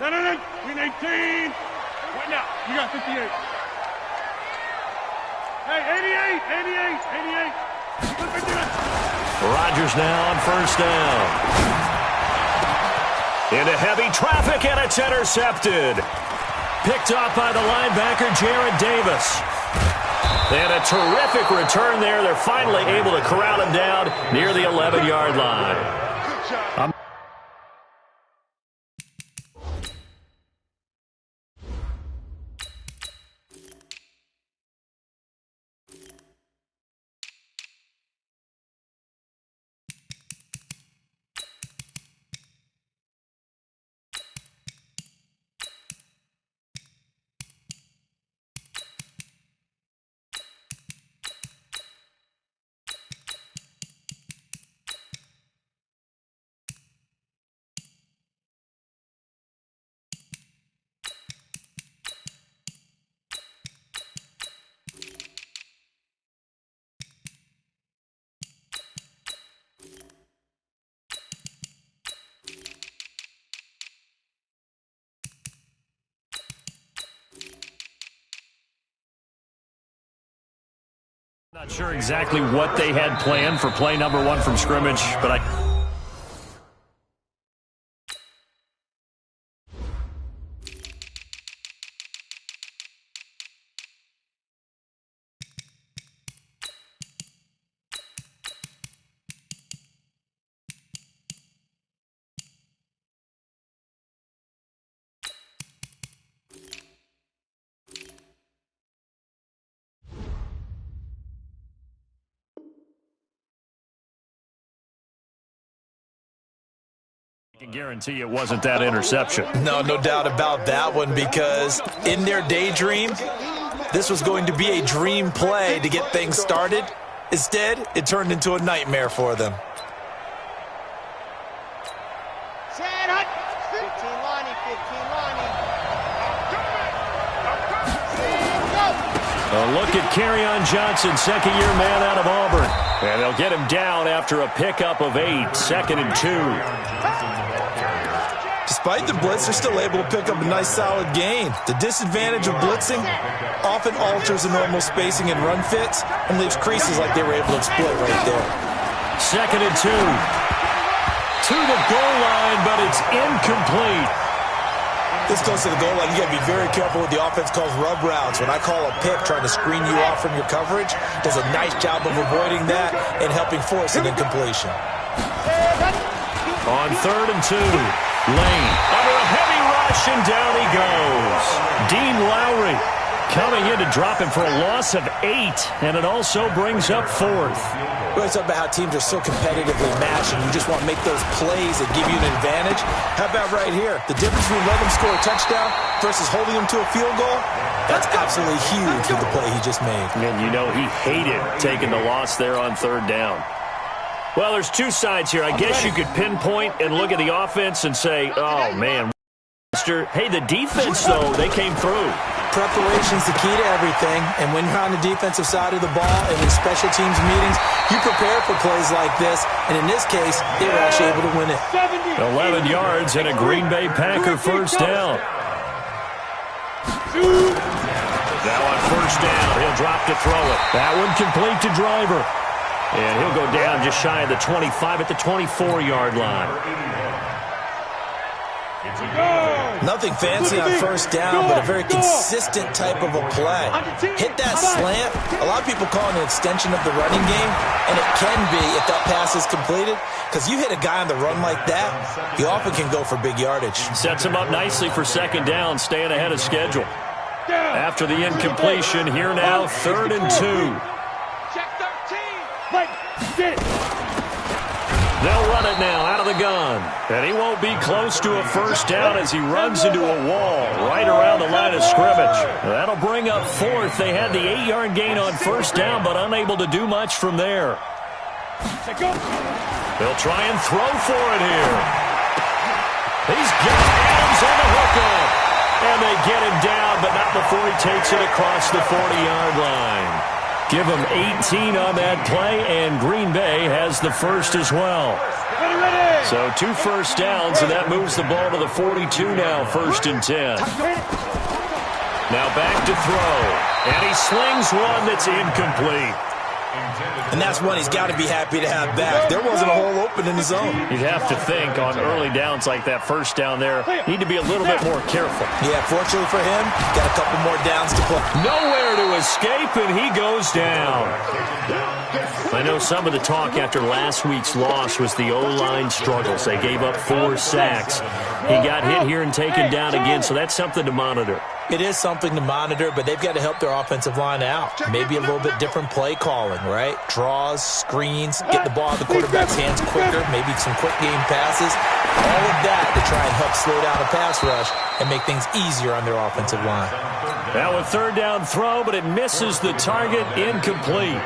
Green 18. What now? You got 58. Hey, 88. Rodgers now on first down. Into heavy traffic, and it's intercepted. Picked off by the linebacker, Jared Davis. And a terrific return there. They're finally able to corral him down near the 11-yard line. Not sure exactly what they had planned for play number 1 from scrimmage, but I... I can guarantee it wasn't that interception. No doubt about that one, because in their daydream, this was going to be a dream play to get things started. Instead, it turned into a nightmare for them. A look at Kerryon Johnson, second-year man out of Auburn. And they'll get him down after a pickup of 8, 2nd and 2. Despite the blitz, they're still able to pick up a nice, solid gain. The disadvantage of blitzing often alters the normal spacing and run fits and leaves creases like they were able to exploit right there. 2nd and 2. To the goal line, but it's incomplete. This close to the goal line, you got to be very careful with the offense calls rub routes. When I call a pick trying to screen you off from your coverage, does a nice job of avoiding that and helping force an incompletion. On 3rd and 2, Lane under a heavy rush, and down he goes. Dean Lowry coming in to drop him for a loss of 8, and it also brings up 4th. We always talk about how teams are so competitively matched, and you just want to make those plays that give you an advantage. How about right here? The difference between letting them score a touchdown versus holding them to a field goal, that's absolutely huge with the play he just made. And you know he hated taking the loss there on 3rd down. Well, there's two sides here. I guess you could pinpoint and look at the offense and say, oh, man. Hey, the defense, though, they came through. Preparation's the key to everything, and when you're on the defensive side of the ball and in special teams meetings, you prepare for plays like this, and in this case, they were actually able to win it. 11 yards and a Green Bay Packer first down. Now on first down, he'll drop to throw it. That one complete to Driver. And he'll go down just shy of the 25 at the 24-yard line. Nothing fancy on first down, but a very consistent type of a play. Hit that slant. A lot of people call it an extension of the running game, and it can be if that pass is completed, because you hit a guy on the run like that, he often can go for big yardage. Sets him up nicely for second down, staying ahead of schedule. After the incompletion, here now, 3rd and 2. They'll run it now out of the gun. And he won't be close to a first down as he runs into a wall right around the line of scrimmage. That'll bring up 4th. They had the 8-yard gain on first down, but unable to do much from there. They'll try and throw for it here. He's got Adams on the hookup. And they get him down, but not before he takes it across the 40-yard line. Give him 18 on that play, and Green Bay has the first as well. So 2 first downs, and that moves the ball to the 42 now, 1st and 10. Now back to throw, and he slings one that's incomplete. And that's one he's got to be happy to have back. There wasn't a hole open in the zone. You'd have to think on early downs like that, 1st down there, need to be a little bit more careful. Yeah, fortunately for him, got a couple more downs to play. Nowhere to escape, and he goes down. I know some of the talk after last week's loss was the O-line struggles. They gave up 4 sacks. He got hit here and taken down again, so that's something to monitor. It is something to monitor, but they've got to help their offensive line out. Maybe a little bit different play calling, right? Draws, screens, get the ball out of the quarterback's hands quicker, maybe some quick game passes. All of that to try and help slow down a pass rush and make things easier on their offensive line. Now a 3rd down throw, but it misses the target, incomplete.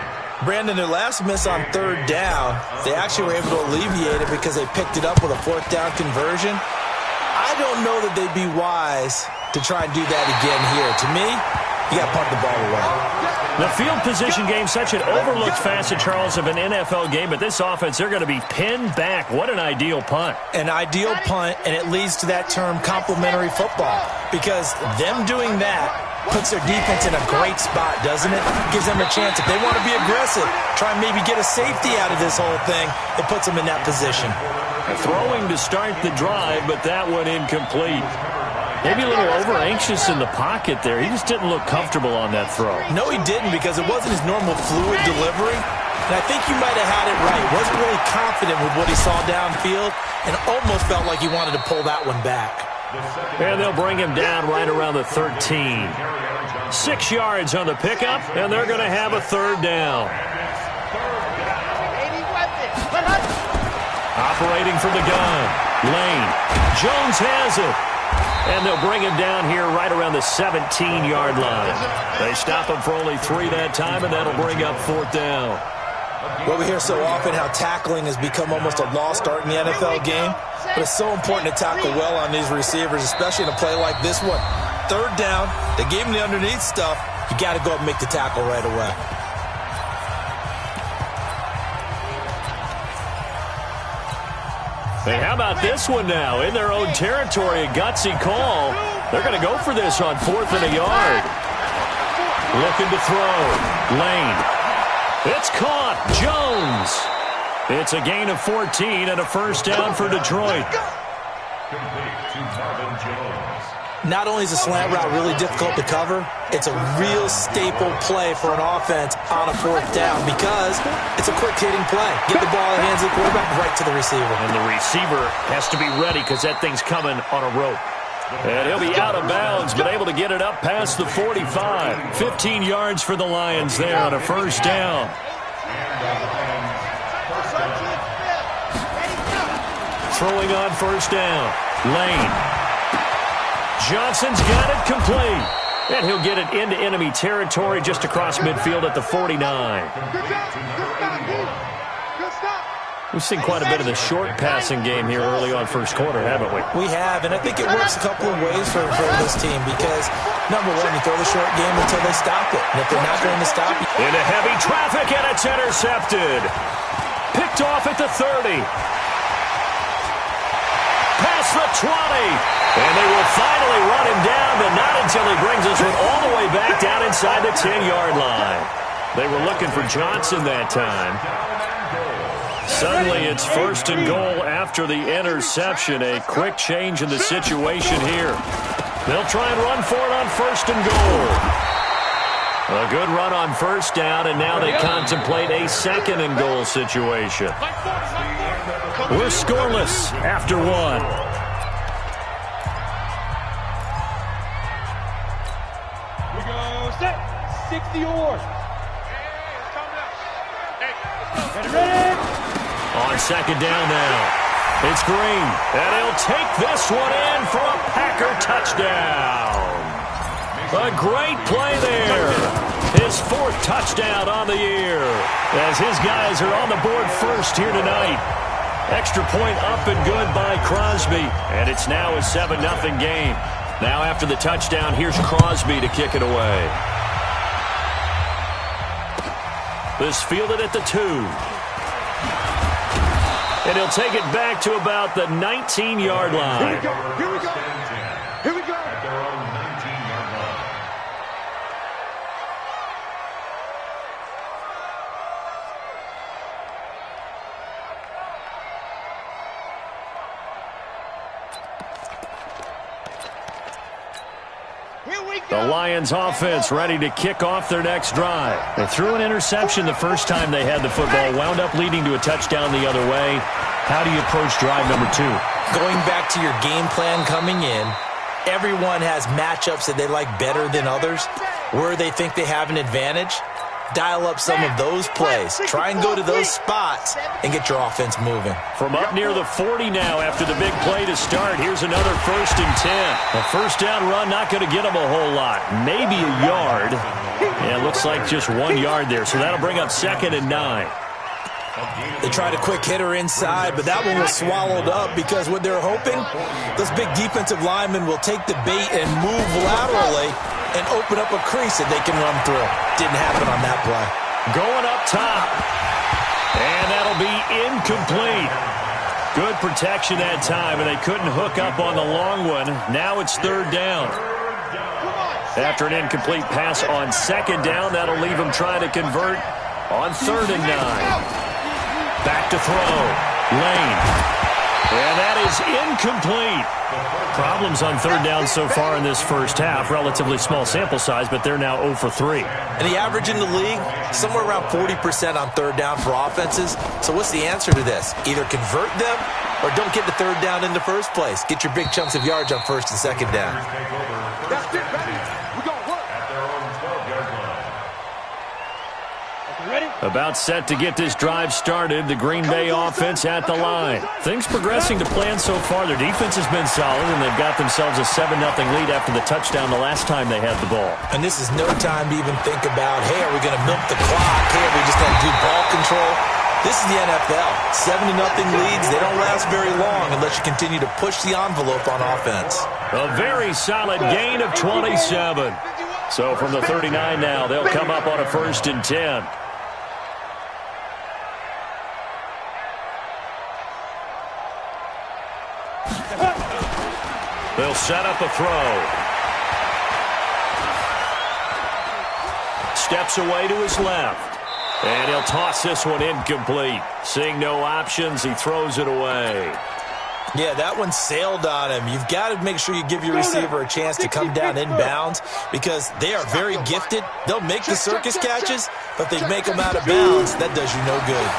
Brandon, their last miss on 3rd down, they actually were able to alleviate it because they picked it up with a 4th down conversion. I don't know that they'd be wise to try and do that again here. To me, you got to punt the ball away. The field position game, such an overlooked facet, Charles, of an NFL game, but this offense, they're going to be pinned back. What an ideal punt. An ideal punt, and it leads to that term complementary football, because them doing that puts their defense in a great spot, doesn't it? Gives them a chance. If they want to be aggressive, try and maybe get a safety out of this whole thing, it puts them in that position. Throwing to start the drive, but that one incomplete. Maybe a little over-anxious in the pocket there. He just didn't look comfortable on that throw. No, he didn't, because it wasn't his normal fluid delivery. And I think you might have had it right. Wasn't really confident with what he saw downfield and almost felt like he wanted to pull that one back. And they'll bring him down right around the 13. 6 yards on the pickup, and they're going to have a 3rd down. Operating from the gun, Lane. Jones has it. And they'll bring him down here right around the 17-yard line. They stop him for only 3 that time, and that'll bring up 4th down. Well, we hear so often how tackling has become almost a lost art in the NFL game. But it's so important to tackle well on these receivers, especially in a play like this one. 3rd down, they gave him the underneath stuff. You got to go up and make the tackle right away. Hey, how about this one now? In their own territory, a gutsy call. They're going to go for this on 4th and a yard. Looking to throw. Lane. It's caught. Jones. It's a gain of 14 and a 1st down for Detroit. Not only is a slant route really difficult to cover, it's a real staple play for an offense on a 4th down because it's a quick-hitting play. Get the ball in the hands of the quarterback right to the receiver. And the receiver has to be ready because that thing's coming on a rope. And he'll be out of bounds, but able to get it up past the 45. 15 yards for the Lions there on a 1st down. Throwing on 1st down. Lane. Johnson's got it complete. And he'll get it into enemy territory just across midfield at the 49. We've seen quite a bit of the short passing game here early on 1st quarter, haven't we? We have, and I think it works a couple of ways for this team because, number one, you throw the short game until they stop it. And if they're not going to stop you... Into heavy traffic, and it's intercepted. Picked off at the 30. Past the 20. And they will finally run him down, but not until he brings us all the way back down inside the 10-yard line. They were looking for Johnson that time. Suddenly it's 1st and goal after the interception. A quick change in the situation here. They'll try and run for it on 1st and goal. A good run on 1st down, and now they contemplate a 2nd and goal situation. We're scoreless after 1. We go set. 60 or. Ready? On 2nd down now. It's Green, and he'll take this one in for a Packer touchdown. A great play there. His 4th touchdown on the year as his guys are on the board first here tonight. Extra point up and good by Crosby, and it's now a 7-0 game. Now after the touchdown, here's Crosby to kick it away. This fielded at the 2. And he'll take it back to about the 19-yard line. Here we go. Here we go. At their own 19-yard line. The Lions offense ready to kick off their next drive. They threw an interception the first time they had the football, wound up leading to a touchdown the other way. How do you approach drive number 2? Going back to your game plan coming in, everyone has matchups that they like better than others. Where they think they have an advantage, dial up some of those plays. Try and go to those spots and get your offense moving. From up near the 40 now after the big play to start, here's another 1st and 10. A first down run not going to get them a whole lot. Maybe a yard. Yeah, it looks like just 1 yard there, so that'll bring up 2nd and 9. They tried a quick hitter inside, but that one was swallowed up because what they're hoping, those big defensive linemen will take the bait and move laterally and open up a crease that they can run through. Didn't happen on that play. Going up top. And that'll be incomplete. Good protection that time, and they couldn't hook up on the long one. Now it's 3rd down. After an incomplete pass on 2nd down, that'll leave them trying to convert on 3rd and 9. Back to throw. Lane. And that is incomplete. Problems on 3rd down so far in this first half. Relatively small sample size, but they're now 0 for 3. And the average in the league, somewhere around 40% on 3rd down for offenses. So what's the answer to this? Either convert them or don't get the 3rd down in the first place. Get your big chunks of yards on 1st and 2nd down. That's it, baby. We're going to work. At their own 12-yard line. Ready? About set to get this drive started. The Green Bay offense at the line. Things progressing to plan so far. Their defense has been solid, and they've got themselves a 7-0 lead after the touchdown the last time they had the ball. And this is no time to even think about, hey, are we going to milk the clock? Hey, are we just going to do ball control? This is the NFL. 7-0 leads, they don't last very long unless you continue to push the envelope on offense. A very solid gain of 27. So from the 39 now, they'll come up on a 1st and 10. They'll set up a throw. Steps away to his left. And he'll toss this one incomplete. Seeing no options, he throws it away. Yeah, that one sailed on him. You've got to make sure you give your receiver a chance to come down inbounds because they are very gifted. They'll make the circus catches, but they make them out of bounds. That does you no good.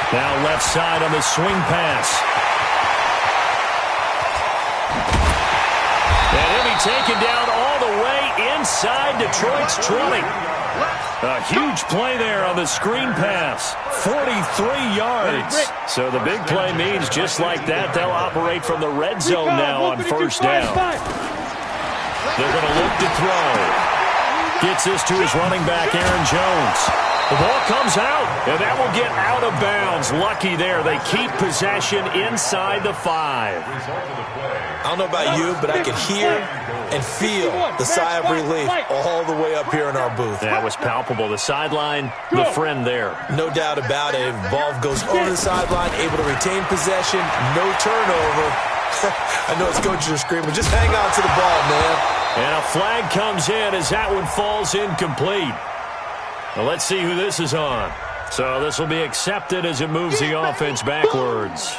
Now left side on the swing pass. And he'll be taken down all the way inside Detroit's 20. A huge play there on the screen pass. 43 yards. So the big play means just like that, they'll operate from the red zone now on 1st down. They're going to look to throw. Gets this to his running back, Aaron Jones. The ball comes out, and that will get out of bounds. Lucky there. They keep possession inside the 5. I don't know about you, but I could hear and feel the sigh of relief all the way up here in our booth. That was palpable. The sideline, the friend there. No doubt about it. Ball goes over the sideline, able to retain possession, no turnover. I know his coaches are screaming, just hang on to the ball, man. And a flag comes in as that one falls incomplete. Well, let's see who this is on. So this will be accepted as it moves the offense backwards.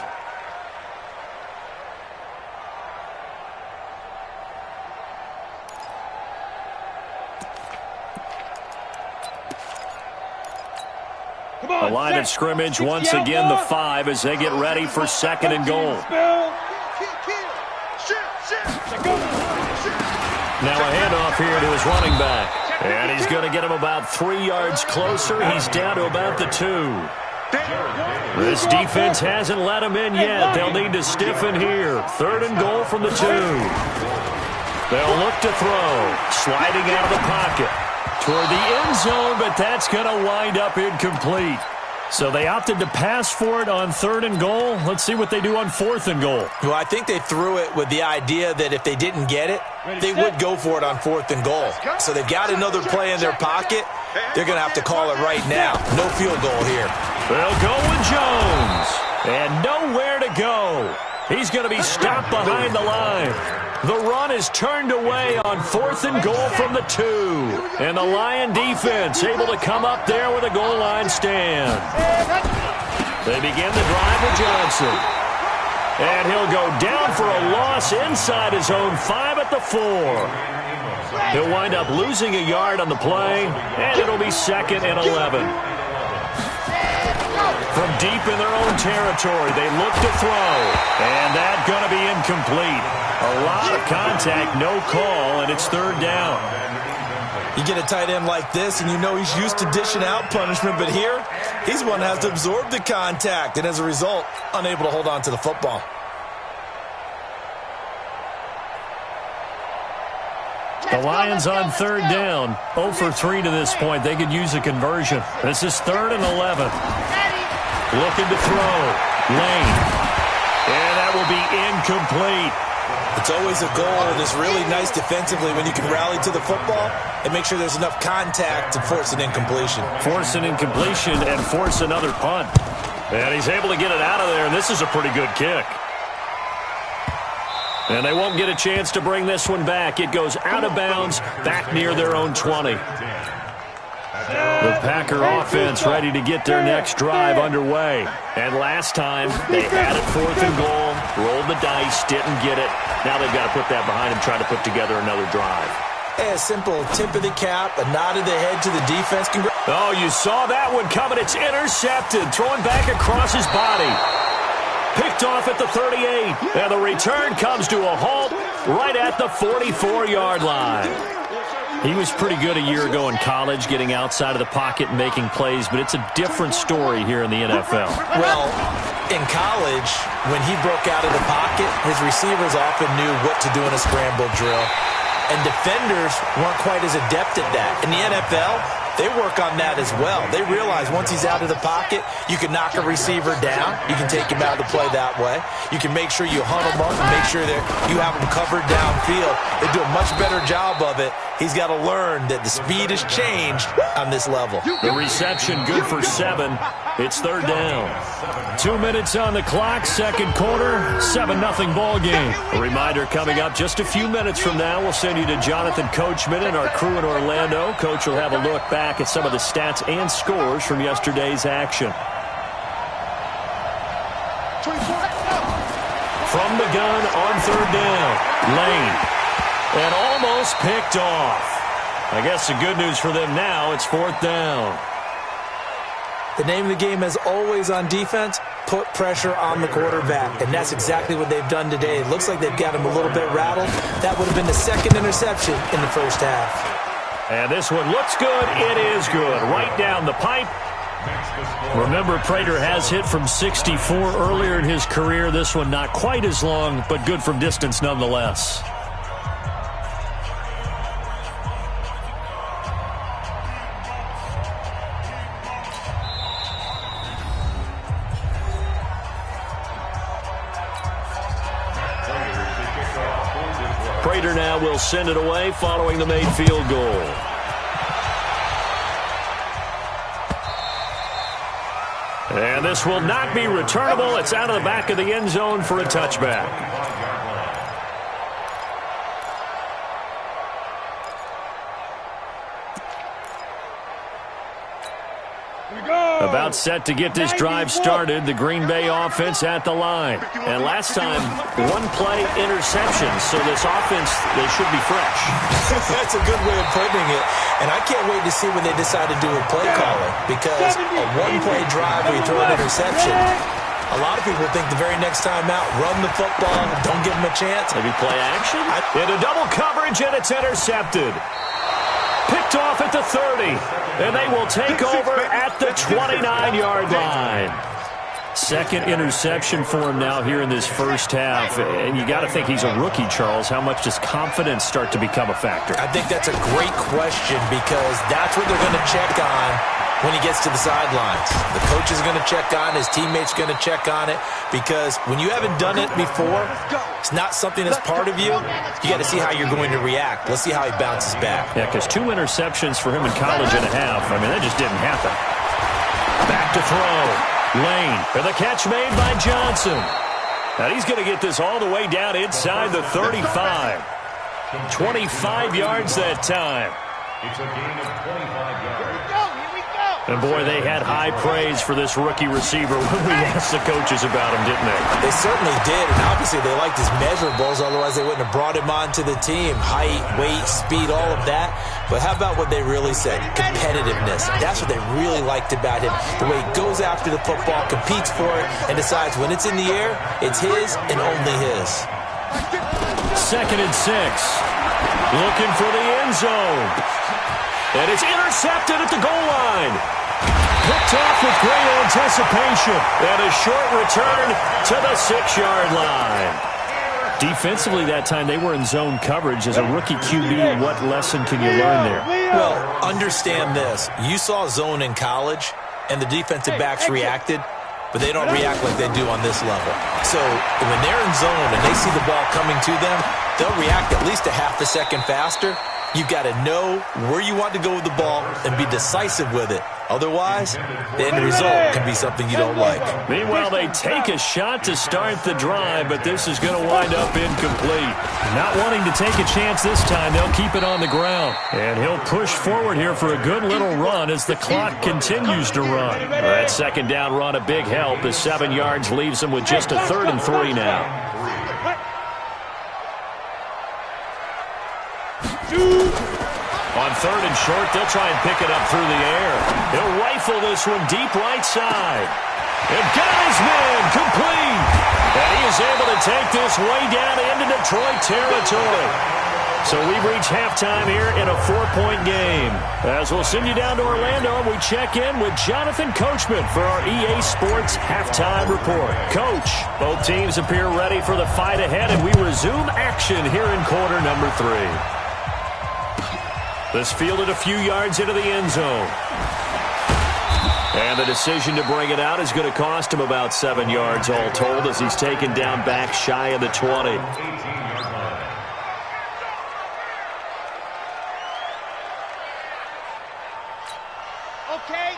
The line of scrimmage once again the 5 as they get ready for 2nd and goal. Now a handoff here to his running back. And he's going to get him about 3 yards closer. He's down to about the 2. This defense hasn't let him in yet. They'll need to stiffen here. 3rd and goal from the 2. They'll look to throw. Sliding out of the pocket toward the end zone, but that's going to wind up incomplete. So they opted to pass for it on 3rd and goal. Let's see what they do on 4th and goal. Well, I think they threw it with the idea that if they didn't get it, they would go for it on 4th and goal. So they've got another play in their pocket. they're going to have to call it right now. No field goal here. They'll go with Jones. And nowhere to go. He's going to be stopped behind the line. The run is turned away on 4th and goal from the 2. And the Lion defense able to come up there with a goal line stand. They begin the drive with Johnson. And he'll go down for a loss inside his own 5 at the 4. He'll wind up losing a yard on the play, and it'll be 2nd and 11. From deep in their own territory, they look to throw, and that's going to be incomplete. A lot of contact, no call, and it's 3rd down. You get a tight end like this, and you know he's used to dishing out punishment, but here, he's one that has to absorb the contact, and as a result, unable to hold on to the football. The Lions on 3rd down, 0 for 3 to this point. They could use a conversion. This is 3rd and 11. Looking to throw. Lane. And that will be incomplete. It's always a goal, and it's really nice defensively when you can rally to the football and make sure there's enough contact to force an incompletion. Force an incompletion and force another punt. And he's able to get it out of there, and this is a pretty good kick. And they won't get a chance to bring this one back. It goes out of bounds back near their own 20. The Packer offense ready to get their next drive underway. And last time, they had it 4th and goal, rolled the dice, didn't get it. Now they've got to put that behind them, try to put together another drive. A simple tip of the cap, a nod of the head to the defense. Oh, you saw that one coming. It's intercepted, thrown back across his body. Picked off at the 38, and the return comes to a halt right at the 44-yard line. He was pretty good a year ago in college, getting outside of the pocket and making plays, but it's a different story here in the NFL. Well, in college, when he broke out of the pocket, his receivers often knew what to do in a scramble drill, and defenders weren't quite as adept at that. In the NFL, they work on that as well. They realize once he's out of the pocket, you can knock a receiver down. You can take him out of the play that way. You can make sure you hunt him up and make sure that you have him covered downfield. They do a much better job of it. He's got to learn that the speed has changed on this level. The reception good for 7. It's 3rd down. 2 minutes on the clock, 2nd quarter, 7-0 ball game. A reminder coming up just a few minutes from now, we'll send you to Jonathan Coachman and our crew in Orlando. Coach will have a look back at some of the stats and scores from yesterday's action. From the gun on 3rd down, Lane. And almost picked off. I guess the good news for them now, it's 4th down. The name of the game is always on defense, put pressure on the quarterback. And that's exactly what they've done today. It looks like they've got him a little bit rattled. That would have been the 2nd interception in the first half. And this one looks good. It is good. Right down the pipe. Remember, Prater has hit from 64 earlier in his career. This one not quite as long, but good from distance nonetheless. Prater now will send it away following the made field goal. And this will not be returnable. It's out of the back of the end zone for a touchback. About set to get this drive started. The Green Bay offense at the line. And last time, 1-play interception. So this offense, they should be fresh. That's a good way of putting it. And I can't wait to see when they decide to do a play calling. Because a 1-play drive where you throw an interception, a lot of people think the very next time out, run the football, don't give them a chance. Maybe play action? Into double coverage, and it's intercepted. Picked off at the 30, and they will take over at the 29-yard line. 2nd interception for him now here in this first half. And you got to think he's a rookie, Charles. How much does confidence start to become a factor? I think that's a great question because that's what they're going to check on when he gets to the sidelines. The coach is going to check on it. His teammates going to check on it, because when you haven't done it before, it's not something that's part of you. You got to see how you're going to react. Let's see how he bounces back. Yeah, because 2 interceptions for him in college and a half. I mean, that just didn't happen. Back to throw. Lane for the catch made by Johnson. And he's going to get this all the way down inside the 35. 25 yards that time. It's a gain of 25 yards. And, boy, they had high praise for this rookie receiver when we asked the coaches about him, didn't they? They certainly did, and obviously they liked his measurables. Otherwise, they wouldn't have brought him onto the team. Height, weight, speed, all of that. But how about what they really said? Competitiveness. That's what they really liked about him. The way he goes after the football, competes for it, and decides when it's in the air, it's his and only his. 2nd and 6. Looking for the end zone. And it's intercepted at the goal line. Picked off with great anticipation. And a short return to the 6-yard line. Defensively that time, they were in zone coverage. As a rookie QB, what lesson can you learn there? Well, understand this. You saw zone in college, and the defensive backs reacted, but they don't react like they do on this level. So when they're in zone and they see the ball coming to them, they'll react at least a half a second faster. You've got to know where you want to go with the ball and be decisive with it. Otherwise, the end result can be something you don't like. Meanwhile, they take a shot to start the drive, but this is going to wind up incomplete. Not wanting to take a chance this time, they'll keep it on the ground. And he'll push forward here for a good little run as the clock continues to run. That 2nd down run, a big help, as 7 yards leaves them with just a 3rd and 3 now. On 3rd and short, they'll try and pick it up through the air. He'll rifle this one deep right side. And got his man complete. And he is able to take this way down into Detroit territory. So we've reached halftime here in a 4-point game. As we'll send you down to Orlando, we check in with Jonathan Coachman for our EA Sports Halftime Report. Coach, both teams appear ready for the fight ahead, and we resume action here in quarter number 3. This fielded a few yards into the end zone. And the decision to bring it out is going to cost him about 7 yards all told, as he's taken down back shy of the 20.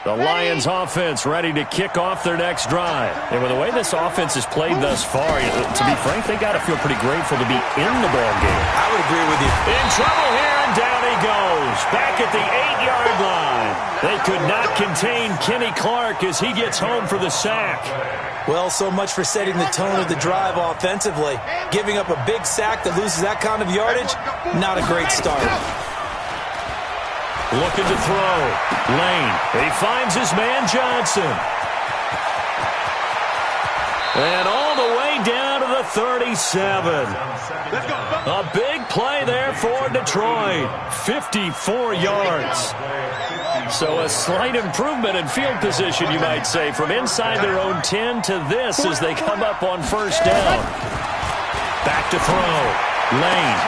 The Lions offense ready to kick off their next drive. And with the way this offense has played thus far, to be frank, they got to feel pretty grateful to be in the ball game. I would agree with you. In trouble here, and down he goes. Back at the 8-yard line. They could not contain Kenny Clark as he gets home for the sack. Well, so much for setting the tone of the drive offensively. Giving up a big sack that loses that kind of yardage, not a great start. Looking to throw. Lane. He finds his man Johnson. And all the way down to the 37. A big play there for Detroit. 54 yards. So a slight improvement in field position, you might say, from inside their own 10 to this as they come up on 1st down. Back to throw. Lane.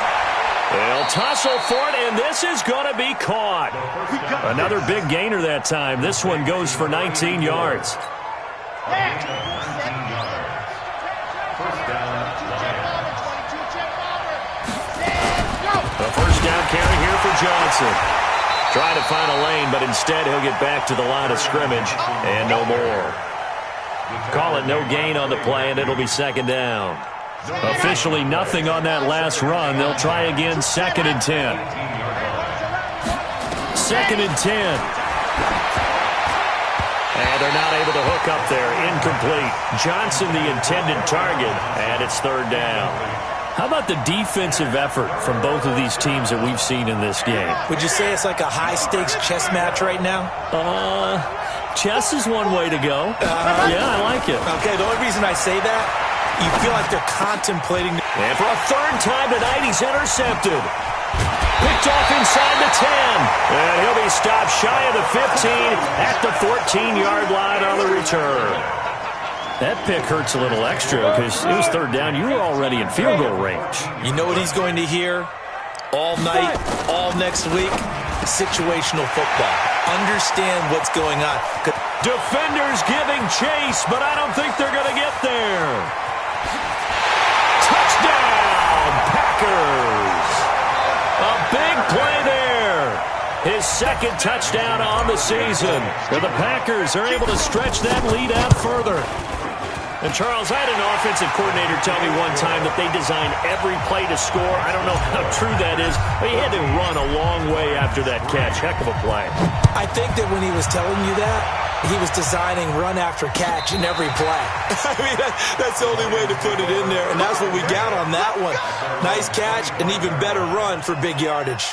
They'll tussle for it, and this is going to be caught. Another big gainer that time. This one goes for 19 yards. The 1st down carry here for Johnson. Trying to find a lane, but instead he'll get back to the line of scrimmage, and no more. Call it no gain on the play, and it'll be 2nd down. Officially nothing on that last run. They'll try again, 2nd and 10. 2nd and 10. And they're not able to hook up there. Incomplete. Johnson the intended target, and it's 3rd down. How about the defensive effort from both of these teams that we've seen in this game? Would you say it's like a high-stakes chess match right now? Chess is one way to go. Yeah, I like it. Okay, the only reason I say that, you feel like they're contemplating. And for a 3rd time tonight, he's intercepted. Picked off inside the 10. And he'll be stopped shy of the 15 at the 14-yard line on the return. That pick hurts a little extra because it was 3rd down. You were already in field goal range. You know what he's going to hear all night, all next week? situational football. Understand what's going on. Defenders giving chase, but I don't think they're going to get there. Touchdown, Packers. A big play there. His second touchdown on the season. And the Packers are able to stretch that lead out further. And, Charles, I had an offensive coordinator tell me one time that they design every play to score. I don't know how true that is, but he had to run a long way after that catch. Heck of a play. I think that when he was telling you that, he was designing run after catch in every play. I mean, that's the only way to put it in there, and that's what we got on that one. Nice catch, an even better run for big yardage.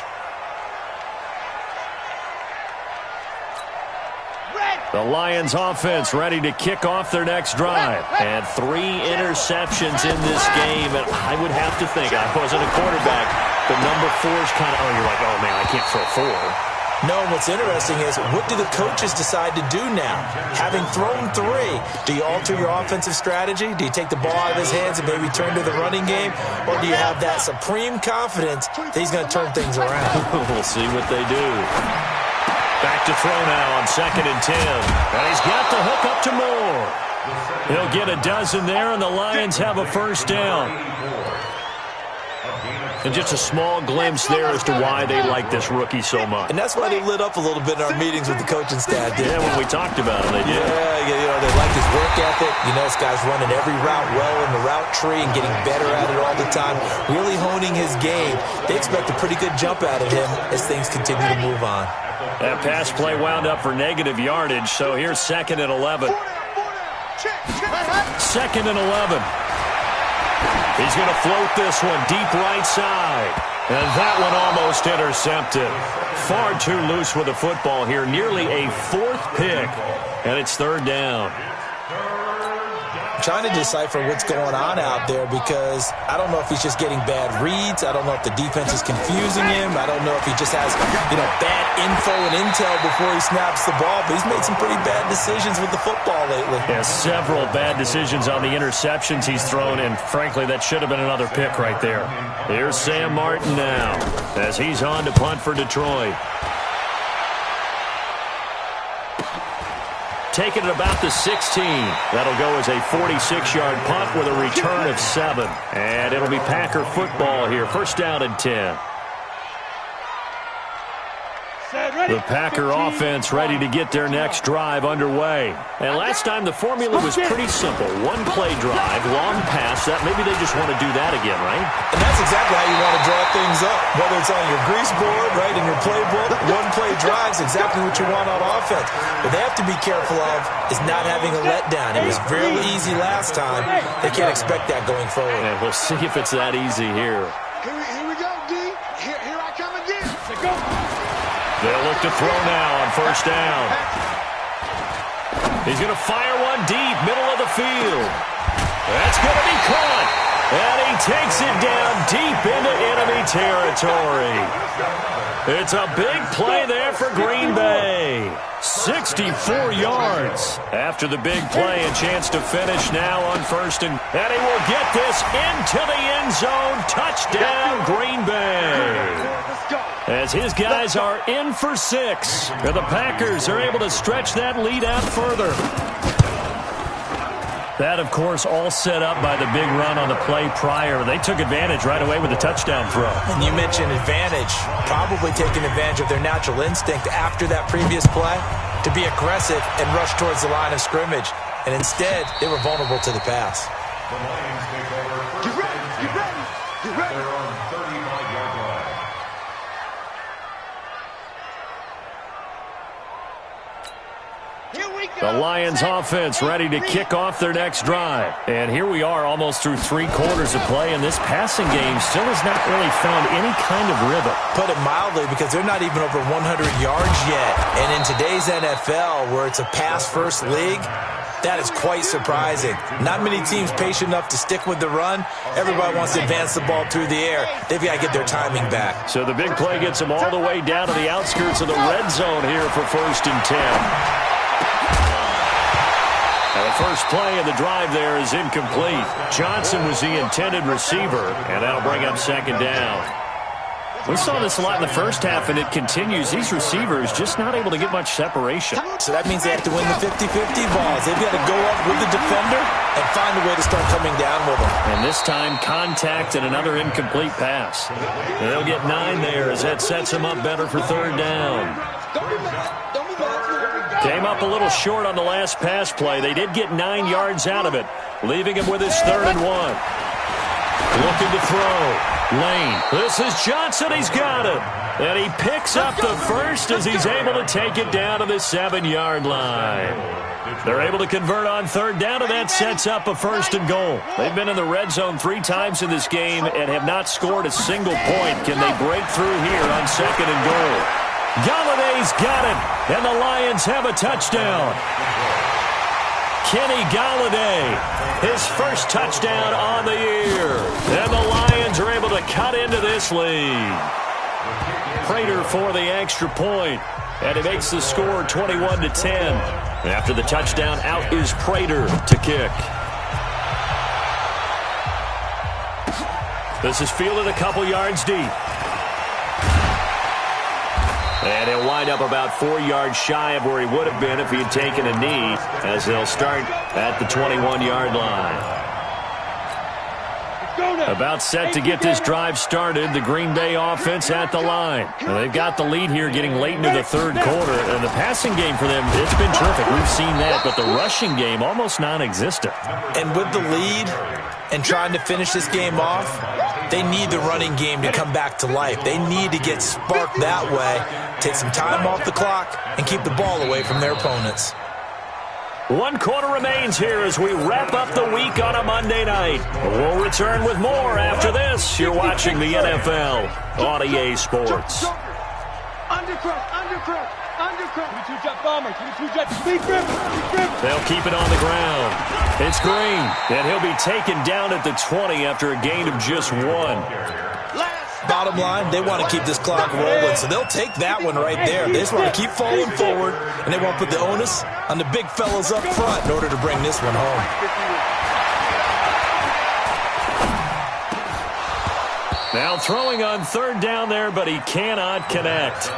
The Lions offense ready to kick off their next drive. And 3 interceptions in this game. And I would have to think, I wasn't a quarterback, but number 4 is kind of, you're like, oh, man, I can't throw 4. No, what's interesting is, what do the coaches decide to do now? Having thrown 3, do you alter your offensive strategy? Do you take the ball out of his hands and maybe turn to the running game? Or do you have that supreme confidence that he's going to turn things around? We'll see what they do. Back to throw now on 2nd and 10. And he's got the hook up to Moore. He'll get a dozen there, and the Lions have a first down. And just a small glimpse there as to why they like this rookie so much. And that's why they lit up a little bit in our meetings with the coaching staff. Yeah, when we talked about him, they did. Yeah, they like his work ethic. You know, this guy's running every route well in the route tree and getting better at it all the time, really honing his game. They expect a pretty good jump out of him as things continue to move on. That pass play wound up for negative yardage, so here's 2nd and 11. 2nd and 11. He's going to float this one deep right side. And that one almost intercepted. Far too loose with the football here. Nearly a 4th pick. And it's 3rd down. Trying to decipher what's going on out there, because I don't know if he's just getting bad reads. I don't know if the defense is confusing him. I don't know if he just has, bad info and intel before he snaps the ball. But he's made some pretty bad decisions with the football lately. Yeah, several bad decisions on the interceptions he's thrown, and frankly, that should have been another pick right there. Here's Sam Martin now as he's on to punt for Detroit. Taking it about the 16. That'll go as a 46-yard punt with a return of 7. And it'll be Packer football here. First down and 10. The Packer offense ready to get their next drive underway. And last time the formula was pretty simple. 1-play drive, long pass. That maybe they just want to do that again, right? And that's exactly how you want to draw things up. Whether it's on your grease board, right, in your playbook, 1-play drive is exactly what you want on offense. What they have to be careful of is not having a letdown. It was really easy last time. They can't expect that going forward. And we'll see if it's that easy here. Here we go, D. Here I come again. Let's go. They'll look to throw now on first down. He's going to fire one deep, middle of the field. That's going to be caught. And he takes it down deep into enemy territory. It's a big play there for Green Bay. 64 yards. After the big play, a chance to finish now on first and he will get this into the end zone. Touchdown, Green Bay. As his guys are in for 6. And the Packers are able to stretch that lead out further. That, of course, all set up by the big run on the play prior. They took advantage right away with the touchdown throw. And you mentioned advantage, probably taking advantage of their natural instinct after that previous play to be aggressive and rush towards the line of scrimmage. And instead, they were vulnerable to the pass. The Lions take over. Get ready, get ready, get ready. They're on 35-yard line. The Lions offense ready to kick off their next drive. And here we are almost through 3 quarters of play, and this passing game still has not really found any kind of rhythm. Put it mildly, because they're not even over 100 yards yet. And in today's NFL, where it's a pass-first league, that is quite surprising. Not many teams patient enough to stick with the run. Everybody wants to advance the ball through the air. They've got to get their timing back. So the big play gets them all the way down to the outskirts of the red zone here for first and 10. Now the first play of the drive there is incomplete. Johnson was the intended receiver, and that'll bring up second down. We saw this a lot in the first half, and it continues. These receivers just not able to get much separation. So that means they have to win the 50-50 balls. They've got to go up with the defender and find a way to start coming down with them. And this time, contact and another incomplete pass. They'll get 9 there as that sets them up better for third down. Came up a little short on the last pass play. They did get 9 yards out of it, leaving him with his 3rd and 1. Looking to throw. Lane. This is Johnson. He's got it. And he picks up the first as he's able to take it down to the 7-yard line. They're able to convert on third down, and that sets up a 1st and goal. They've been in the red zone 3 times in this game and have not scored a single point. Can they break through here on 2nd and goal? Galladay's got it, and the Lions have a touchdown. Kenny Galladay, his first touchdown on the year. And the Lions are able to cut into this lead. Prater for the extra point, and it makes the score 21-10. After the touchdown, out is Prater to kick. This is fielded a couple yards deep. And he'll wind up about 4 yards shy of where he would have been if he had taken a knee, as they'll start at the 21-yard line. About set to get this drive started, the Green Bay offense at the line. And they've got the lead here getting late into the 3rd quarter. And the passing game for them, it's been terrific. We've seen that, but the rushing game almost non-existent. And with the lead and trying to finish this game off, they need the running game to come back to life. They need to get sparked that way, take some time off the clock, and keep the ball away from their opponents. 1 quarter remains here as we wrap up the week on a Monday night. We'll return with more after this. You're watching the NFL on EA Sports. They'll keep it on the ground. It's Green, and he'll be taken down at the 20 after a gain of just 1. Bottom line, they want to keep this clock rolling, so they'll take that one right there. They just want to keep falling forward, and they won't put the onus on the big fellas up front in order to bring this one home. Now throwing on 3rd down there, but he cannot connect.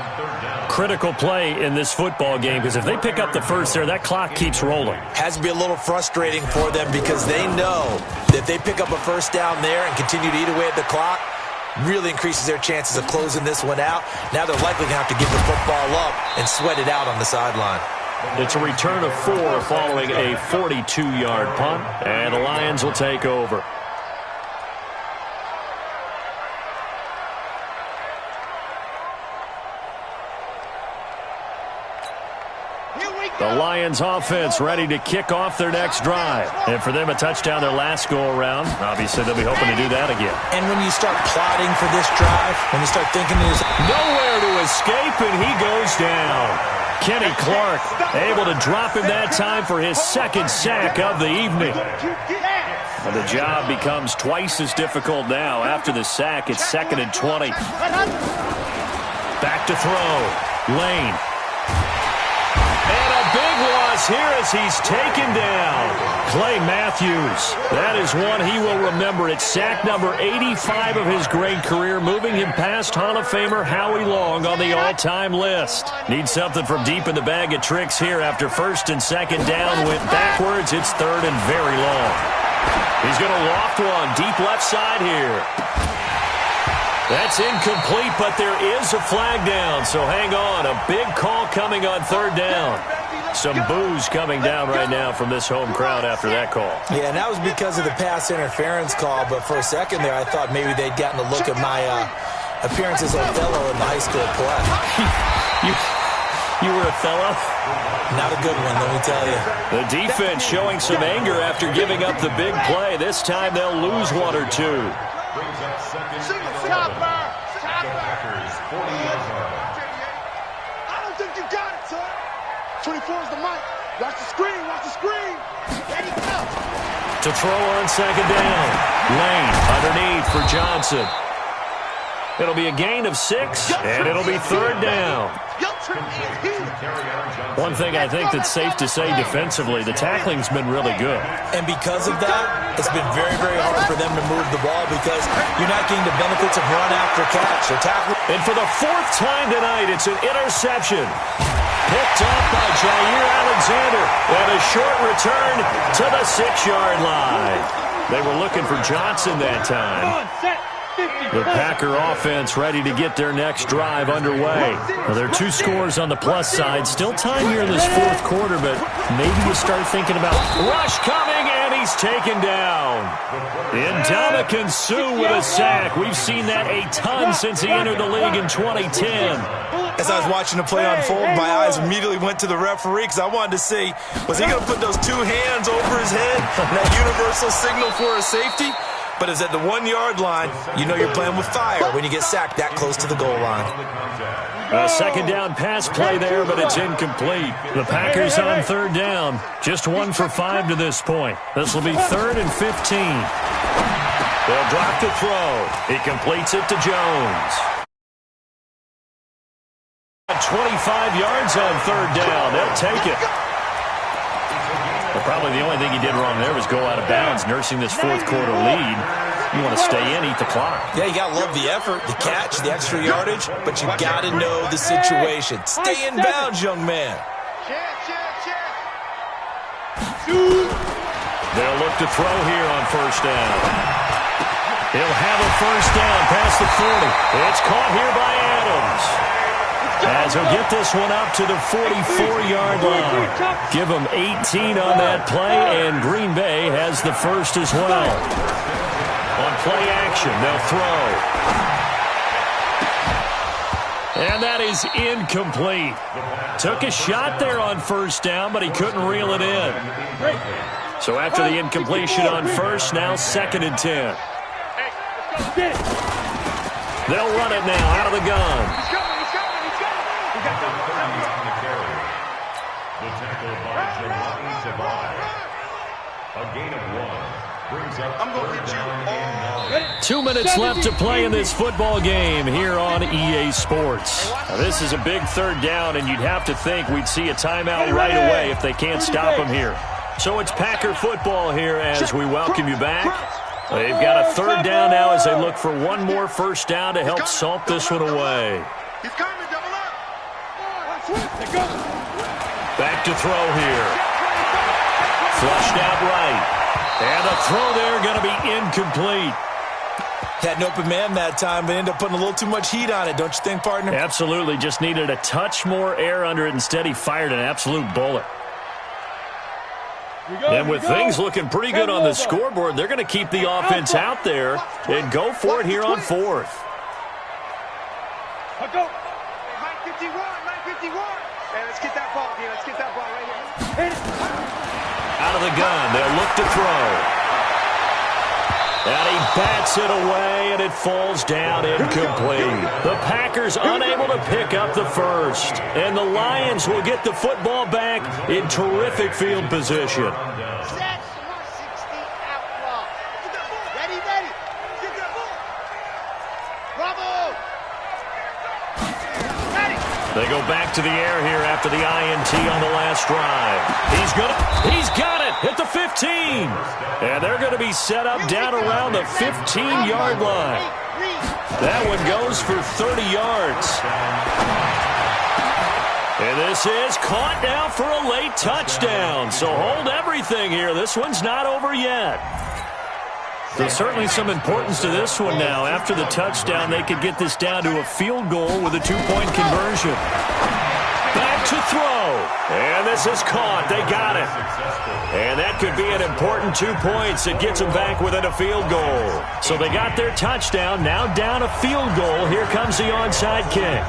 Critical play in this football game, because if they pick up the first there, that clock keeps rolling. Has to be a little frustrating for them because they know that if they pick up a 1st down there and continue to eat away at the clock, really increases their chances of closing this one out. Now they're likely going to have to give the football up and sweat it out on the sideline. It's a return of 4 following a 42-yard punt, and the Lions will take over. The Lions offense ready to kick off their next drive. And for them, a touchdown their last go-around. Obviously, they'll be hoping to do that again. And when you start plotting for this drive, when you start thinking there's nowhere to escape, and he goes down. Kenny Clark able to drop him that time for his 2nd sack of the evening. And the job becomes twice as difficult now. After the sack, it's 2nd and 20. Back to throw. Lane. Big loss here as he's taken down. Clay Matthews. That is one he will remember. It's sack number 85 of his great career, moving him past Hall of Famer Howie Long on the all-time list. Needs something from deep in the bag of tricks here after 1st and 2nd down. Went backwards. It's 3rd and very long. He's going to loft one deep left side here. That's incomplete, but there is a flag down, so hang on. A big call coming on 3rd down. Some boos coming down right now from this home crowd after that call. Yeah, and that was because of the pass interference call, but for a second there I thought maybe they'd gotten a look at my appearance as Othello in the high school play. You were Othello? Not a good one, let me tell you. The defense showing some anger after giving up the big play. This time they'll lose 1 or 2. I don't think you got it, son. 24 is the mic. Watch the screen. Watch the screen. Ready, go. To throw on 2nd down. Lane underneath for Johnson. It'll be a gain of 6, and it'll be 3rd down. One thing I think that's safe to say defensively, the tackling's been really good. And because of that, it's been very, very hard for them to move the ball because you're not getting the benefits of run after catch. They're tackling And for the fourth time tonight, it's an interception. Picked up by Jair Alexander. And a short return to the 6-yard line. They were looking for Johnson that time. The Packer offense ready to get their next drive underway. Now, there are 2 scores on the plus side. Still time here in this fourth quarter, but maybe you start thinking about rush coming, and he's taken down. Ndamukong Suh with a sack. We've seen that a ton since he entered the league in 2010. As I was watching the play unfold, my eyes immediately went to the referee because I wanted to see, was he going to put those 2 hands over his head, that universal signal for a safety? But it's at the 1-yard line. You know you're playing with fire when you get sacked that close to the goal line. A second down pass play there, but it's incomplete. The Packers on third down. Just 1 for 5 to this point. This will be 3rd and 15. They'll drop to throw. He completes it to Jones. 25 yards on third down. They'll take it. But probably the only thing he did wrong there was go out of bounds, nursing this fourth quarter lead. You want to stay in, eat the clock. Yeah, you got to love the effort, the catch, the extra yardage, but you got to know the situation. Stay in bounds, young man. They'll look to throw here on first down. He'll have a first down past the 40. It's caught here by Adams. As he'll get this one up to the 44-yard line. Give him 18 on that play, and Green Bay has the first as well. On play action, they'll throw. And that is incomplete. Took a shot there on first down, but he couldn't reel it in. So after the incompletion on first, now 2nd and 10. They'll run it now out of the gun. The tackle by Jahlani Tavai. A gain of 1 brings up I'm going to hit you all. 2 minutes left to play in this football game here on EA Sports. Now, this is a big third down, and you'd have to think we'd see a timeout right away if they can't stop him here. So it's Packer football here as we welcome you back. They've got a third down now as they look for one more first down to help salt this one away. He's coming, double up. Back to throw here. Flushed out right. And a throw there going to be incomplete. Had an open man that time, but ended up putting a little too much heat on it, don't you think, partner? Absolutely. Just needed a touch more air under it. Instead, he fired an absolute bullet. And with things looking pretty good on the scoreboard, they're going to keep the offense out there and go for it here on 4th. Go. 951. Hey, let's get that ball here. Let's get that ball right here. Out of the gun, they'll look to throw. And he bats it away, and it falls down incomplete. The Packers unable to pick up the first. And the Lions will get the football back in terrific field position. Set 160 outlaw. Ready. Get that ball. Bravo. Ready. They go back to the air here after the INT on the last drive. He's got it at the 15. And they're going to be set up down around the 15-yard line. That one goes for 30 yards. And this is caught now for a late touchdown. So hold everything here. This one's not over yet. There's certainly some importance to this one now. After the touchdown, they could get this down to a field goal with a 2-point conversion. Back to throw. And this is caught. They got it. And that could be an important 2 points. It gets them back within a field goal. So they got their touchdown. Now down a field goal. Here comes the onside kick.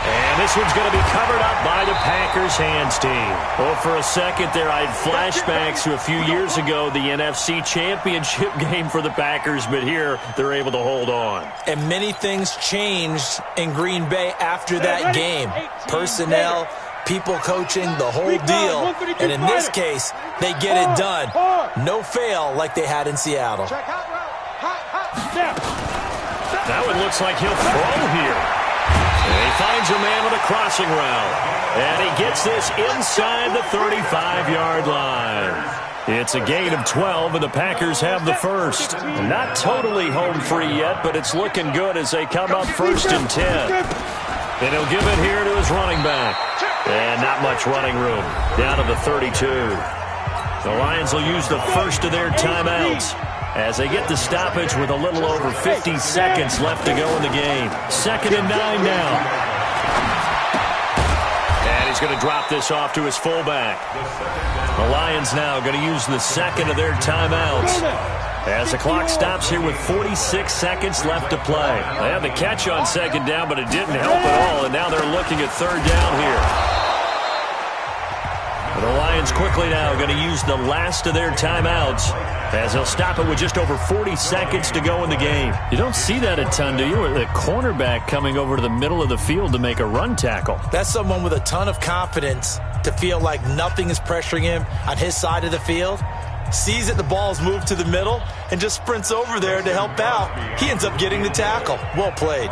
And this one's going to be covered up by the Packers hands team. Well, for a second there, I had flashbacks to a few years ago, the NFC Championship game for the Packers, but here they're able to hold on. And many things changed in Green Bay after that game. Personnel, people coaching, the whole deal. And in this case, they get it done. No fail like they had in Seattle. That one looks like he'll throw here. And he finds a man with a crossing route. And he gets this inside the 35-yard line. It's a gain of 12, and the Packers have the first. Not totally home free yet, but it's looking good as they come up 1st and 10. And he'll give it here to his running back. And not much running room. Down to the 32. The Lions will use the first of their timeouts as they get the stoppage with a little over 50 seconds left to go in the game. 2nd and 9 now. And he's going to drop this off to his fullback. The Lions now going to use the second of their timeouts as the clock stops here with 46 seconds left to play. They had the catch on 2nd down, but it didn't help at all, and now they're looking at 3rd down here. The Lions quickly now going to use the last of their timeouts as they'll stop it with just over 40 seconds to go in the game. You don't see that a ton, do you? With the cornerback coming over to the middle of the field to make a run tackle. That's someone with a ton of confidence to feel like nothing is pressuring him on his side of the field. Sees that the ball's moved to the middle and just sprints over there to help out. He ends up getting the tackle. Well played.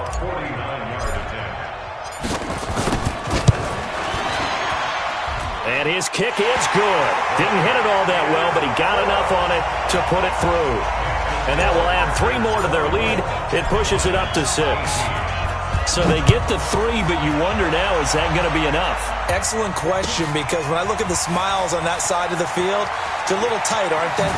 And his kick is good. Didn't hit it all that well, but he got enough on it to put it through. And that will add 3 more to their lead. It pushes it up to 6. So they get the 3, but you wonder now, is that going to be enough? Excellent question, because when I look at the smiles on that side of the field, they're a little tight, aren't they?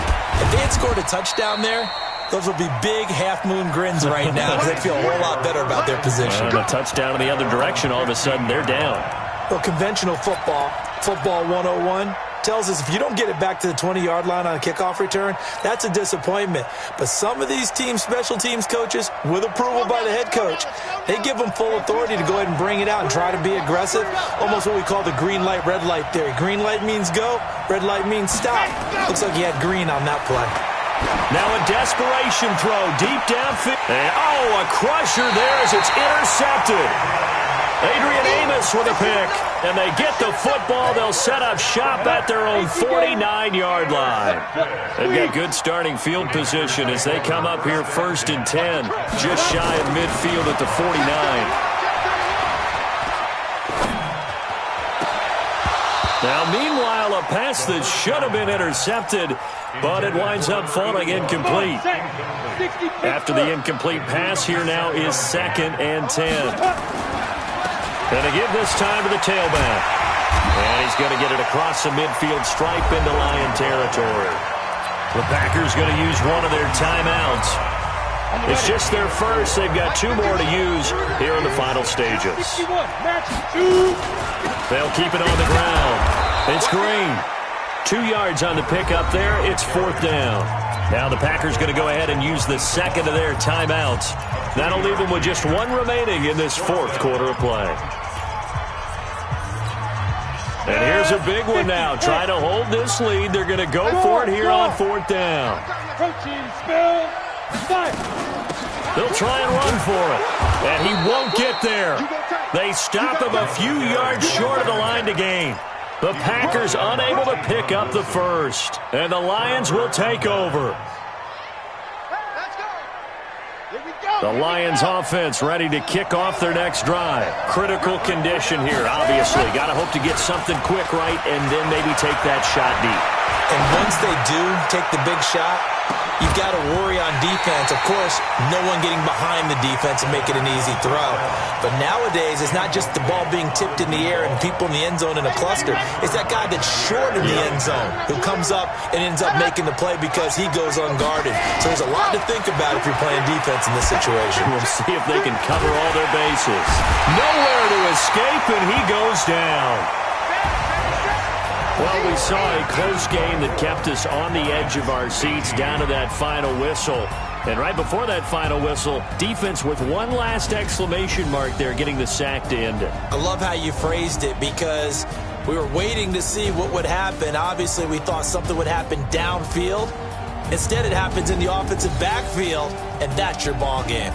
If they had scored a touchdown there, those would be big half-moon grins right now because they feel a whole lot better about their position. And a touchdown in the other direction, all of a sudden they're down. Well, conventional football 101, tells us if you don't get it back to the 20-yard line on a kickoff return, that's a disappointment. But some of these team special teams coaches, with approval by the head coach, they give them full authority to go ahead and bring it out and try to be aggressive, almost what we call the green light, red light theory. Green light means go, red light means stop. Looks like he had green on that play. Now a desperation throw deep downfield. And, a crusher there as it's intercepted. Adrian Amos with a pick, and they get the football. They'll set up shop at their own 49-yard line. They've got good starting field position as they come up here 1st and 10, just shy of midfield at the 49. Now, meanwhile, a pass that should have been intercepted, but it winds up falling incomplete. After the incomplete pass, here now is 2nd and 10. Going to give this time to the tailback. And he's going to get it across the midfield stripe into Lion territory. The Packers going to use one of their timeouts. It's just their first. They've got 2 more to use here in the final stages. They'll keep it on the ground. It's Green. 2 yards on the pickup there. It's 4th down. Now the Packers going to go ahead and use the second of their timeouts. That'll leave them with just 1 remaining in this 4th quarter of play. And here's a big one now. Trying to hold this lead. They're going to go for it here on 4th down. They'll try and run for it. And he won't get there. They stop him a few yards short of the line to gain. The Packers unable to pick up the first. And the Lions will take over. The Lions offense ready to kick off their next drive. Critical condition here, obviously. Got to hope to get something quick right and then maybe take that shot deep. And once they do take the big shot, you've got to worry on defense. Of course, no one getting behind the defense and make it an easy throw. But nowadays, it's not just the ball being tipped in the air and people in the end zone in a cluster. It's that guy that's short in the end zone who comes up and ends up making the play because he goes unguarded. So there's a lot to think about if you're playing defense in this situation. We'll see if they can cover all their bases. Nowhere to escape, and he goes down. Well, we saw a close game that kept us on the edge of our seats down to that final whistle. And right before that final whistle, defense with one last exclamation mark there, getting the sack to end it. I love how you phrased it because we were waiting to see what would happen. Obviously, we thought something would happen downfield. Instead, it happens in the offensive backfield, and that's your ball game.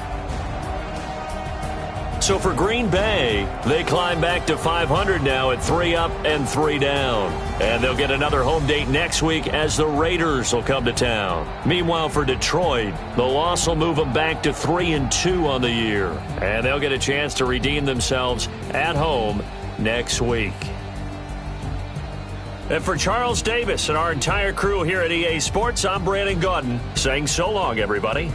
So for Green Bay, they climb back to 500 now at 3 up and 3 down. And they'll get another home date next week as the Raiders will come to town. Meanwhile, for Detroit, the loss will move them back to 3-2 on the year. And they'll get a chance to redeem themselves at home next week. And for Charles Davis and our entire crew here at EA Sports, I'm Brandon Gaudin saying so long, everybody.